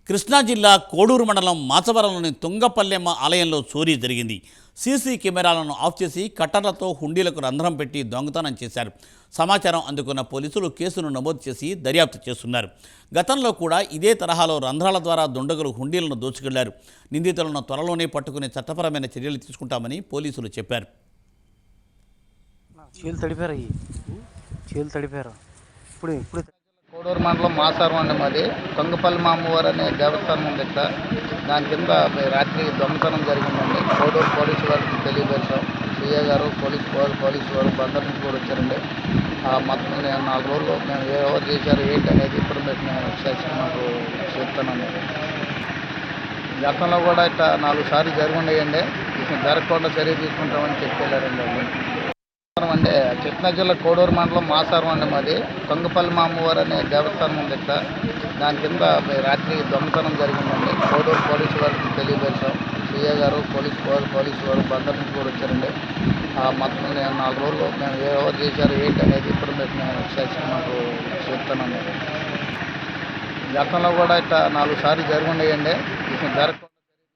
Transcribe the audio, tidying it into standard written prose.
కృష్ణా జిల్లా కోడూరు మండలం మాచవరంలోని తుంగపల్లెమ్మ ఆలయంలో చోరీ జరిగింది. సీసీ కెమెరాలను ఆఫ్ చేసి కట్టర్లతో హుండీలకు రంధ్రం పెట్టి దొంగతనం చేశారు. సమాచారం అందుకున్న పోలీసులు కేసును నమోదు చేసి దర్యాప్తు చేస్తున్నారు. గతంలో కూడా ఇదే తరహాలో రంధ్రాల ద్వారా దుండగులు హుండీలను దోచుకెళ్లారు. నిందితులను త్వరలోనే పట్టుకునే చట్టపరమైన చర్యలు తీసుకుంటామని పోలీసులు చెప్పారు. కోడూరు మండలం మాసారం అండి. మాది తుంగపల్లి అమ్మవారు అనే దేవస్థానం ఉంది ఇక్కడ. దాని కింద రాత్రి దొంగతనం జరిగిందండి. కోడూరు పోలీసు వారికి తెలియపరిచాం. సిఐ గారు పోలీసు వారు బందర్ నుంచి కూడా వచ్చారండి. మొత్తం 4 రోజులు మేము ఎవరు చేశారు ఏంటి అనేది ఇప్పుడు మేము మాకు చెప్తానండి. గతంలో కూడా ఇట్లా 4 సార్లు జరుగున్నాయండి. జరగకుండా చర్య తీసుకుంటామని చెప్పారండి వాళ్ళు. అంటే కృష్ణా జిల్లా కోడూరు మండలం మాసారం అండి. మాది తుంగపల్లి అమ్మవారు అనే దేవస్థానం ఉంది ఇక్కడ. దాని కింద రాత్రి దొంగతనం జరిగిందండి. కోడూరు పోలీసు వారికి తెలియపరిచాం. సిఐ గారు పోలీసు వారు బందర్ నుంచి కూడా వచ్చారండి. మొత్తం 4 రోజులు మేము ఎవరు చేశారు ఏంటి అనేది ఇప్పుడు మేము మాకు చెప్తానండి. గతంలో కూడా ఇట్లా 4 సార్లు జరుగున్నాయండి. జరగకుండా